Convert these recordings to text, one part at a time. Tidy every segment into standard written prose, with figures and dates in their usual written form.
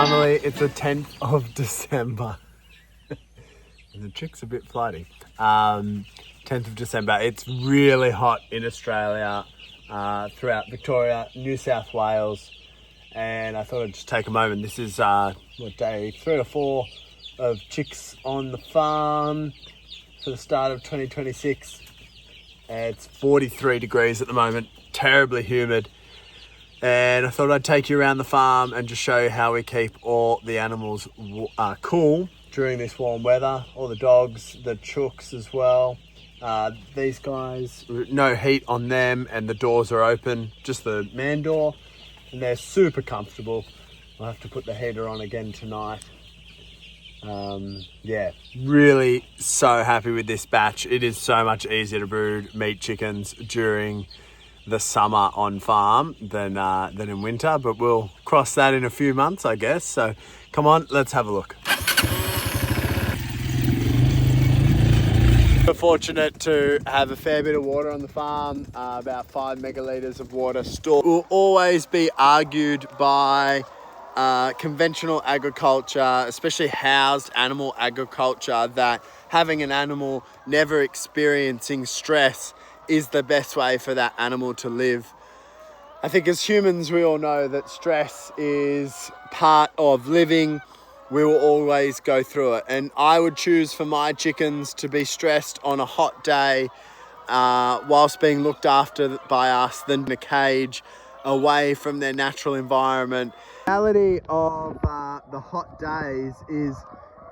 Finally, it's the 10th of December. And the chick's a bit flighty. 10th of December. It's really hot in Australia, throughout Victoria, New South Wales. And I thought I'd just take a moment. This is, day 3 or 4 of chicks on the farm for the start of 2026. It's 43 degrees at the moment, terribly humid. And I thought I'd take you around the farm and just show you how we keep all the animals cool during this warm weather. All the dogs, the chooks as well. These guys, no heat on them and the doors are open, just the man door. And they're super comfortable. I'll have to put the heater on again tonight. Yeah, really so happy with this batch. It is so much easier to brood meat chickens during the summer on farm than in winter, but we'll cross that in a few months, I guess. So come on, let's have a look. We're fortunate to have a fair bit of water on the farm, about 5 megalitres of water stored. Will always be argued by conventional agriculture, especially housed animal agriculture, that having an animal never experiencing stress is the best way for that animal to live. I think as humans, we all know that stress is part of living. We will always go through it. And I would choose for my chickens to be stressed on a hot day whilst being looked after by us than in a cage away from their natural environment. The reality of the hot days is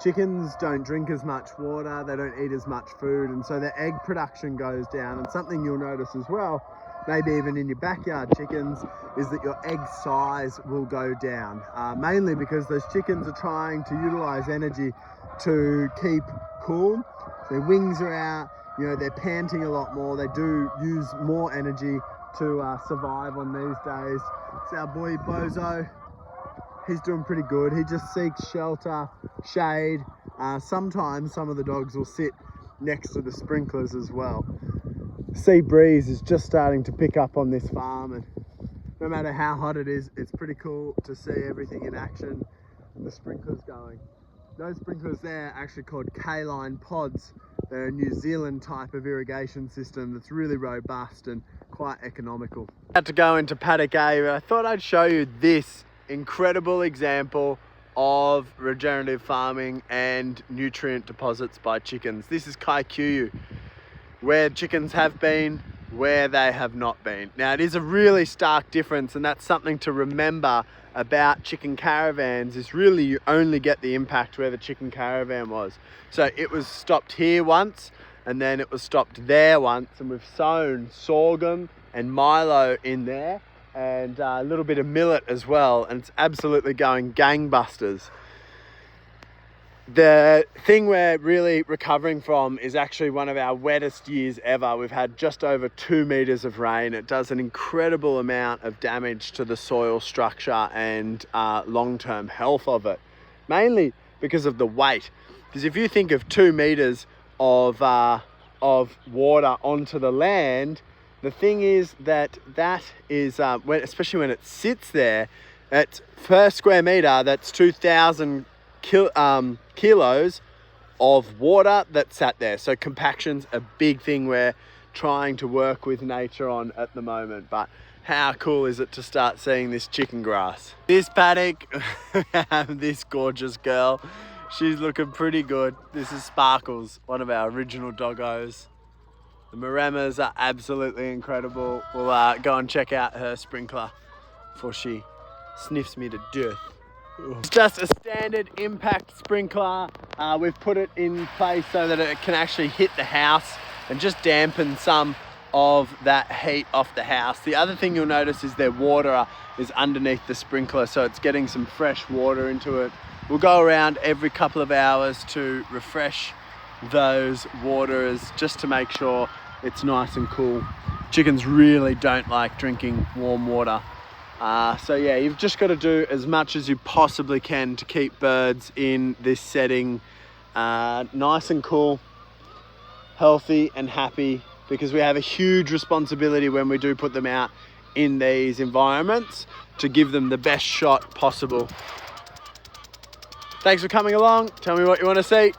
chickens don't drink as much water, they don't eat as much food, and so their egg production goes down. And something you'll notice as well, maybe even in your backyard chickens, is that your egg size will go down, mainly because those chickens are trying to utilize energy to keep cool. Their wings are out, you know, they're panting a lot more, they do use more energy to survive on these days. It's our boy Bozo. He's doing pretty good. He just seeks shelter, shade. Sometimes some of the dogs will sit next to the sprinklers as well. Sea breeze is just starting to pick up on this farm, and no matter how hot it is, it's pretty cool to see everything in action and the sprinklers going. Those sprinklers there are actually called K-line pods. They're a New Zealand type of irrigation system that's really robust and quite economical. I had to go into paddock A, but I thought I'd show you this incredible example of regenerative farming and nutrient deposits by chickens. This is Kaikuyu, where chickens have been, where they have not been. Now, it is a really stark difference, and that's something to remember about chicken caravans, is really you only get the impact where the chicken caravan was. So it was stopped here once, and then it was stopped there once, and we've sown sorghum and milo in there, and a little bit of millet as well, and it's absolutely going gangbusters. The thing we're really recovering from is actually one of our wettest years ever. We've had just over 2 meters of rain. It does an incredible amount of damage to the soil structure and long-term health of it, mainly because of the weight. Because if you think of 2 meters of water onto the land, the thing is that is, especially when it sits there, at per square meter, that's 2,000 kilos of water that sat there. So compaction's a big thing we're trying to work with nature on at the moment. But how cool is it to start seeing this chicken grass? This paddock, we have this gorgeous girl. She's looking pretty good. This is Sparkles, one of our original doggos. The Maramas are absolutely incredible. We'll go and check out her sprinkler before she sniffs me to death. It's just a standard impact sprinkler. We've put it in place so that it can actually hit the house and just dampen some of that heat off the house. The other thing you'll notice is their water is underneath the sprinkler, so it's getting some fresh water into it. We'll go around every couple of hours to refresh those waters just to make sure it's nice and cool. Chickens really don't like drinking warm water. So yeah, you've just got to do as much as you possibly can to keep birds in this setting nice and cool, healthy and happy, because we have a huge responsibility when we do put them out in these environments to give them the best shot possible. Thanks for coming along. Tell me what you want to see.